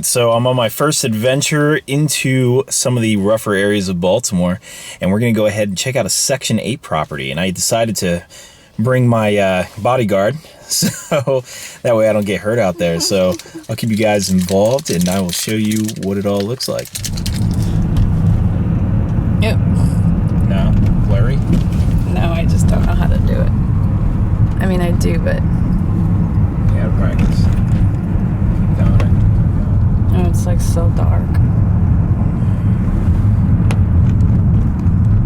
right, so I'm on my first adventure into some of the rougher areas of Baltimore, and we're going to go ahead and check out a Section 8 property. And I decided to bring my bodyguard so that way I don't get hurt out there. So I'll keep you guys involved, and I will show you what it all looks like. Yep. No? Blurry? No, I just don't know how to do it. I mean, I do, but... Yeah, practice. Keep going. Oh, it's like so dark.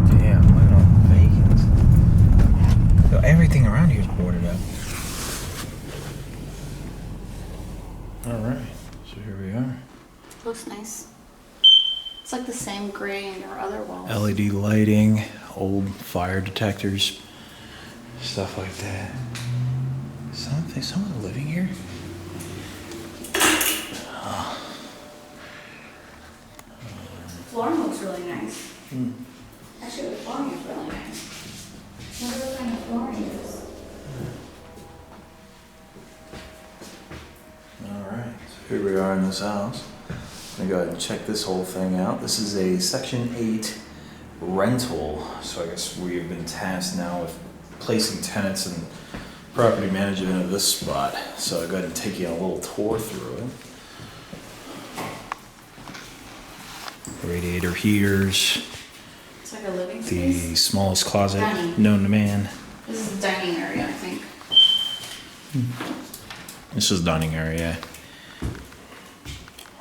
Damn, look at all the vacant. Yo, everything around here is boarded up. Alright, so here we are. Looks nice. It's like the same gray in your other walls. LED lighting, old fire detectors, stuff like that. Someone living here? The flooring looks really nice. Actually, the flooring is really nice. I wonder what kind of flooring it is. Alright, so here we are in this house. I'm gonna go ahead and check this whole thing out. This is a Section 8 rental, so I guess we have been tasked now with placing tenants and property management of this spot. So I'll go ahead and take you on a little tour through it. Radiator heaters. It's like a living The space. smallest closet Dining. known to man. This is the dining area, I think. This is the dining area.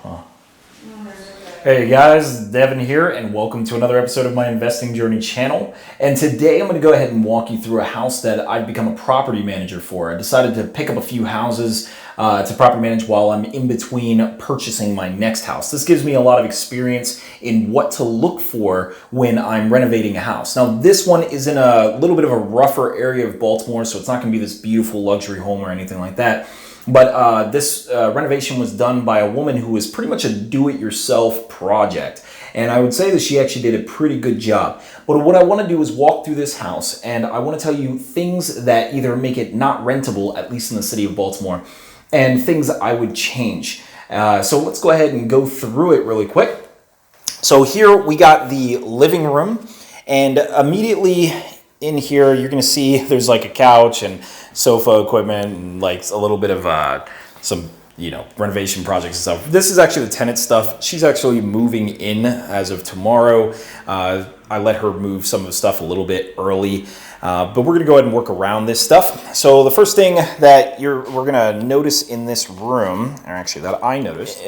Huh. Hey guys, Devin here, and welcome to another episode of my Investing Journey channel. And today I'm going to go ahead and walk you through a house that I've become a property manager for. I decided to pick up a few houses to property manage while I'm in between purchasing my next house. This gives me a lot of experience in what to look for when I'm renovating a house. Now this one is in a little bit of a rougher area of Baltimore, so it's not going to be this beautiful luxury home or anything like that. But this renovation was done by a woman who was pretty much a do-it-yourself project. And I would say that she actually did a pretty good job. But what I want to do is walk through this house, and I want to tell you things that either make it not rentable, at least in the city of Baltimore, and things that I would change. So let's go ahead and go through it really quick. So here we got the living room, and immediately in here you're going to see there's like a couch and sofa equipment and like a little bit of some renovation projects and stuff. This is actually the tenant stuff. She's actually moving in as of tomorrow. I let her move some of the stuff a little bit early, but we're gonna go ahead and work around this stuff. So the first thing that we're gonna notice in this room, or actually that I noticed,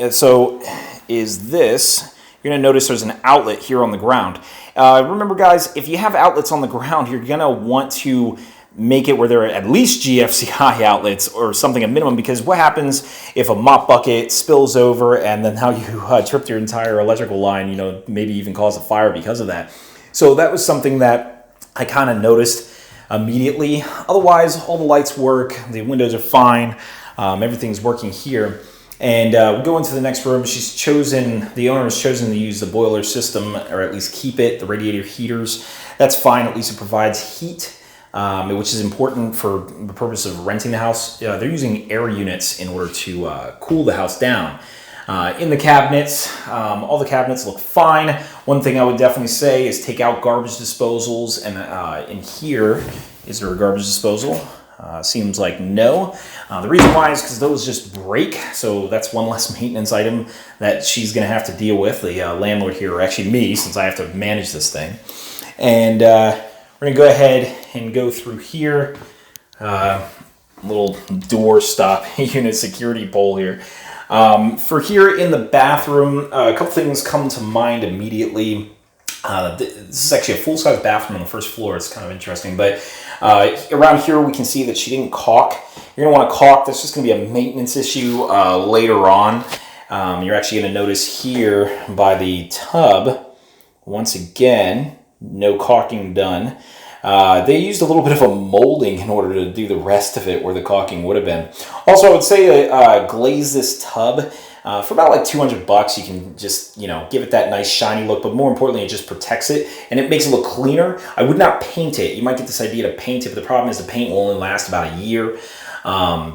is this. You're gonna notice there's an outlet here on the ground. Remember guys, if you have outlets on the ground, you're gonna want to make it where there are at least GFCI outlets or something at minimum, because what happens if a mop bucket spills over and then now you tripped your entire electrical line, maybe even cause a fire because of that. So that was something that I kind of noticed immediately. Otherwise, all the lights work, the windows are fine, everything's working here. And we go into the next room. The owner has chosen to use the boiler system, or at least keep it, the radiator heaters. That's fine, at least it provides heat. Which is important for the purpose of renting the house. They're using air units in order to cool the house down. In the cabinets, all the cabinets look fine. One thing I would definitely say is take out garbage disposals. And in here, is there a garbage disposal? Seems like no. The reason why is because those just break. So that's one less maintenance item that she's going to have to deal with. The landlord here, or actually me, since I have to manage this thing. And we're going to go ahead and go through here. Little door stop unit security pole here. For here in the bathroom, a couple things come to mind immediately. This is actually a full-size bathroom on the first floor. It's kind of interesting. But around here we can see that she didn't caulk. You're going to want to caulk. That's just going to be a maintenance issue later on. You're actually going to notice here by the tub, once again, no caulking done. They used a little bit of a molding in order to do the rest of it where the caulking would have been. Also, I would say glaze this tub for about like $200. You can just, give it that nice shiny look, but more importantly, it just protects it and it makes it look cleaner. I would not paint it. You might get this idea to paint it, but the problem is the paint will only last about a year.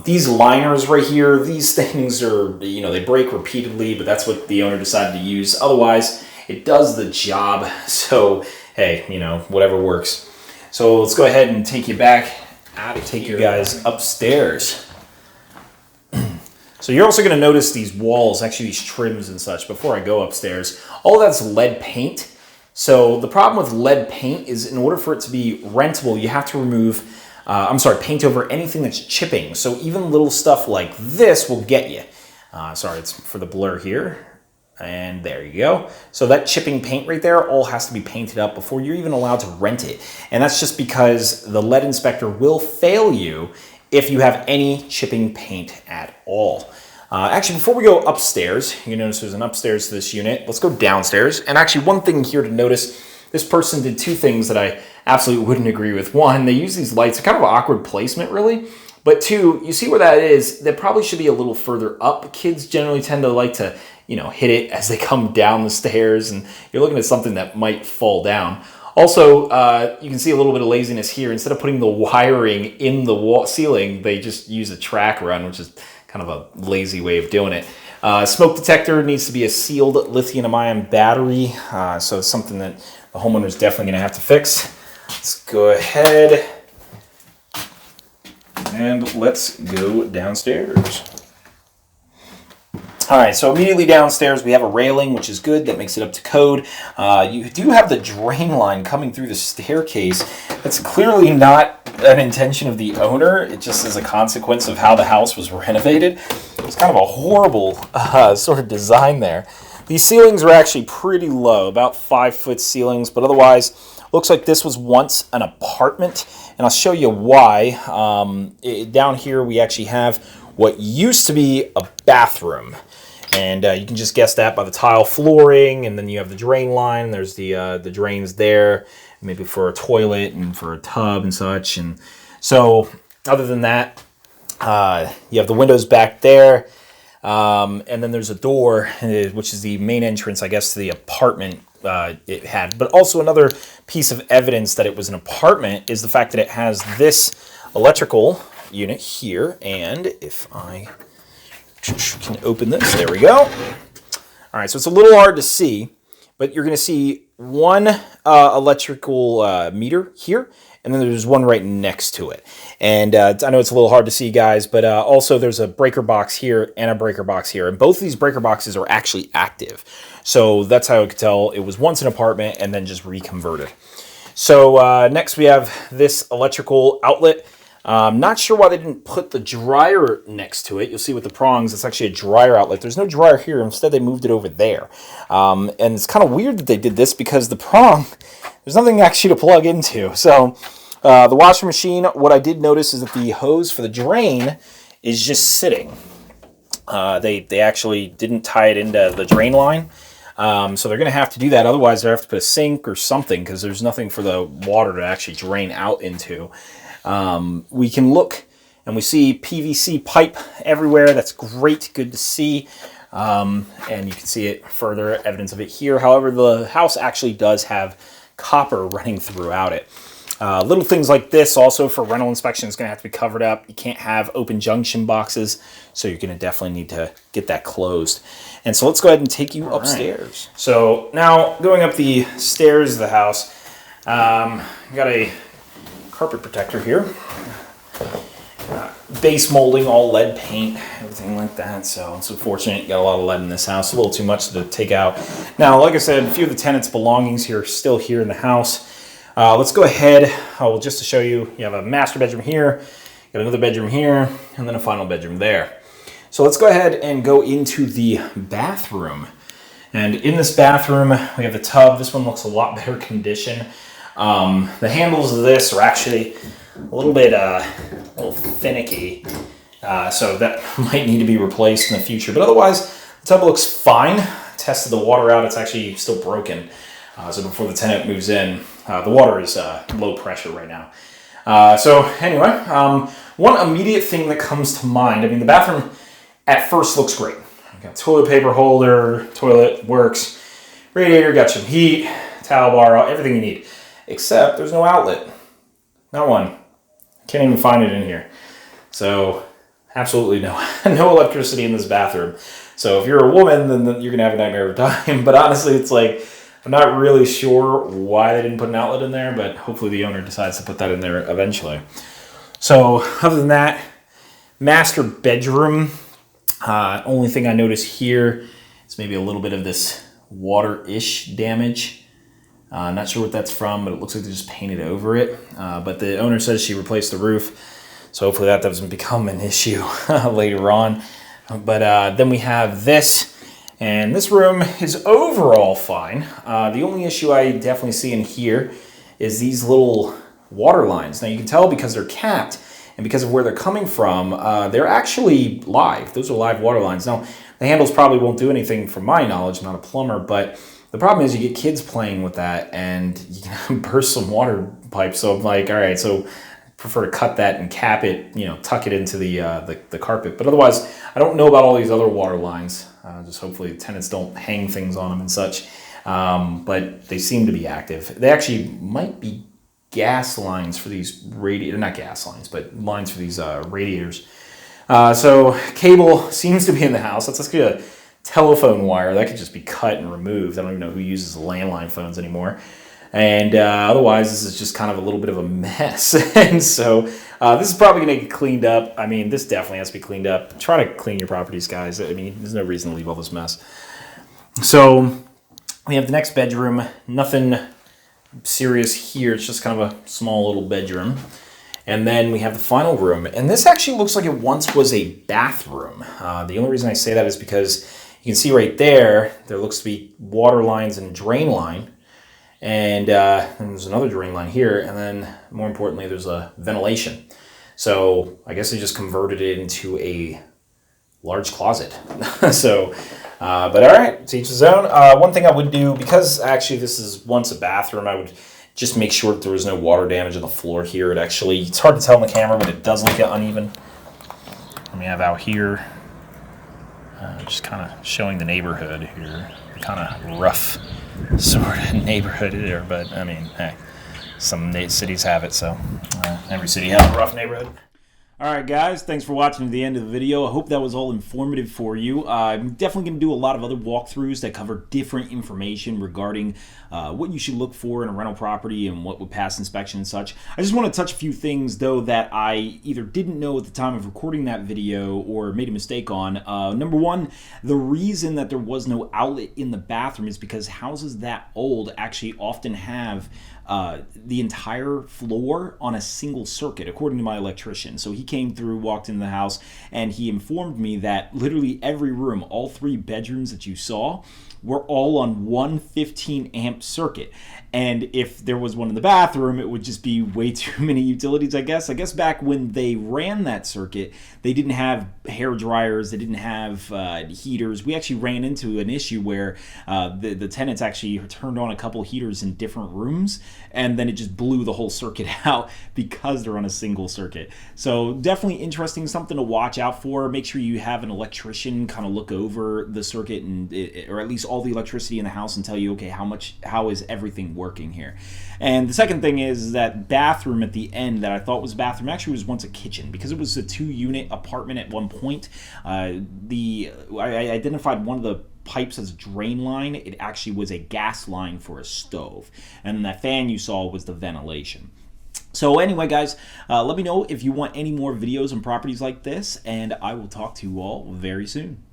These liners right here, these things are, they break repeatedly, but that's what the owner decided to use. Otherwise, it does the job. So, hey, whatever works. So let's go ahead and take you guys upstairs. So you're also going to notice these walls, actually these trims and such, before I go upstairs. All of that's lead paint. So the problem with lead paint is in order for it to be rentable, you have to remove, paint over anything that's chipping. So even little stuff like this will get you. Sorry, it's for the blur here. And there you go. So that chipping paint right there all has to be painted up before you're even allowed to rent it. And that's just because the lead inspector will fail you if you have any chipping paint at all. Actually, before we go upstairs, you notice there's an upstairs to this unit. Let's go downstairs. And actually, one thing here to notice, this person did two things that I absolutely wouldn't agree with. One, they use these lights, kind of awkward placement, really. But two, you see where that is? That probably should be a little further up. Kids generally tend to like to, hit it as they come down the stairs, and you're looking at something that might fall down. Also, you can see a little bit of laziness here. Instead of putting the wiring in the ceiling, they just use a track run, which is kind of a lazy way of doing it. Smoke detector needs to be a sealed lithium-ion battery, so it's something that the homeowner is definitely going to have to fix. Let's go ahead and let's go downstairs. All right, so immediately downstairs we have a railing, which is good. That makes it up to code. You do have the drain line coming through the staircase. That's clearly not an intention of the owner. It just is a consequence of how the house was renovated. It's kind of a horrible sort of design there. These ceilings are actually pretty low, about 5-foot ceilings, but otherwise looks like this was once an apartment, and I'll show you why. Down here we actually have what used to be a bathroom. And you can just guess that by the tile flooring, and then you have the drain line. There's the drains there, maybe for a toilet and for a tub and such. And so other than that, you have the windows back there. And then there's a door, which is the main entrance, I guess, to the apartment it had. But also another piece of evidence that it was an apartment is the fact that it has this electrical unit here. And if I can open this, there we go. All right, so it's a little hard to see, but you're going to see one electrical meter here, and then there's one right next to it. And I know it's a little hard to see, guys, but also there's a breaker box here and a breaker box here, and both of these breaker boxes are actually active. So that's how I could tell it was once an apartment and then just reconverted. So next we have this electrical outlet. Not sure why they didn't put the dryer next to it. You'll see with the prongs, it's actually a dryer outlet. There's no dryer here. Instead, they moved it over there. And it's kind of weird that they did this because the prong, there's nothing actually to plug into. So the washing machine, what I did notice is that the hose for the drain is just sitting. They actually didn't tie it into the drain line. So they're going to have to do that. Otherwise, they have to put a sink or something because there's nothing for the water to actually drain out into. We can look and we see PVC pipe everywhere. That's great. Good to see. And you can see it further evidence of it here. However, the house actually does have copper running throughout it. Little things like this also for rental inspection is going to have to be covered up. You can't have open junction boxes, so you're going to definitely need to get that closed. And so let's go ahead and take you upstairs. Right. So now going up the stairs of the house, got a carpet protector here. Base molding, all lead paint, everything like that. So it's unfortunate you got a lot of lead in this house, a little too much to take out. Now, like I said, a few of the tenants' belongings here are still here in the house. Let's go ahead, just to show you, you have a master bedroom here, you got another bedroom here, and then a final bedroom there. So let's go ahead and go into the bathroom. And in this bathroom, we have the tub. This one looks a lot better condition. The handles of this are actually a little bit finicky, so that might need to be replaced in the future. But otherwise, the tub looks fine. Tested the water out. It's actually still broken. So before the tenant moves in, the water is low pressure right now. So anyway, one immediate thing that comes to mind, I mean, the bathroom at first looks great. You got toilet paper holder, toilet works, radiator, got some heat, towel bar, everything you need. Except there's no outlet. Not one. Can't even find it in here. So absolutely no electricity in this bathroom. So if you're a woman, then you're going to have a nightmare of time. But honestly, it's like, I'm not really sure why they didn't put an outlet in there, but hopefully the owner decides to put that in there eventually. So other than that, master bedroom. Only thing I notice here is maybe a little bit of this water-ish damage. Not sure what that's from, but it looks like they just painted over it. But the owner says she replaced the roof, so hopefully that doesn't become an issue later on. But then we have this, and this room is overall fine. The only issue I definitely see in here is these little water lines. Now you can tell because they're capped, and because of where they're coming from, they're actually live. Those are live water lines. Now, the handles probably won't do anything from my knowledge. I'm not a plumber, but the problem is you get kids playing with that and you can burst some water pipes. So I'm like, all right, so I prefer to cut that and cap it, tuck it into the carpet. But otherwise, I don't know about all these other water lines. Just hopefully tenants don't hang things on them and such. But they seem to be active. They actually might be gas lines for these radiators, not gas lines, but lines for these radiators. So cable seems to be in the house. That's like a telephone wire that could just be cut and removed. I don't even know who uses landline phones anymore. And otherwise, this is just kind of a little bit of a mess. And so this is probably going to get cleaned up. I mean, this definitely has to be cleaned up. Try to clean your properties, guys. I mean, there's no reason to leave all this mess. So we have the next bedroom. Nothing serious here. It's just kind of a small little bedroom. And then we have the final room. And this actually looks like it once was a bathroom. The only reason I say that is because you can see right there, there looks to be water lines and drain line. And there's another drain line here. And then more importantly, there's a ventilation. So I guess they just converted it into a large closet. So, but all right, to each his own. One thing I would do, because actually this is once a bathroom, I would just make sure that there was no water damage on the floor here. It's hard to tell on the camera, but it does look uneven. And we have out here, just kind of showing the neighborhood here. Kind of rough sort of neighborhood here, but I mean, hey, some cities have it, so every city has a rough neighborhood. All right, guys, thanks for watching to the end of the video. I hope that was all informative for you. I'm definitely going to do a lot of other walkthroughs that cover different information regarding what you should look for in a rental property and what would pass inspection and such. I just want to touch a few things, though, that I either didn't know at the time of recording that video or made a mistake on. Number one, the reason that there was no outlet in the bathroom is because houses that old actually often have the entire floor on a single circuit, according to my electrician. So he came through, walked into the house, and he informed me that literally every room, all 3 bedrooms that you saw, were all on one 15 amp circuit. And if there was one in the bathroom, it would just be way too many utilities, I guess. I guess back when they ran that circuit, they didn't have hair dryers, they didn't have heaters. We actually ran into an issue where the tenants actually turned on a couple heaters in different rooms, and then it just blew the whole circuit out because they're on a single circuit. So definitely interesting, something to watch out for. Make sure you have an electrician kind of look over the circuit, and or at least all the electricity in the house, and tell you, okay, how is everything working here. And the second thing is that bathroom at the end that I thought was a bathroom actually was once a kitchen, because it was a 2-unit apartment at one point. I identified one of the pipes as a drain line. It actually was a gas line for a stove, and that fan you saw was the ventilation. So anyway, guys, let me know if you want any more videos on properties like this, and I will talk to you all very soon.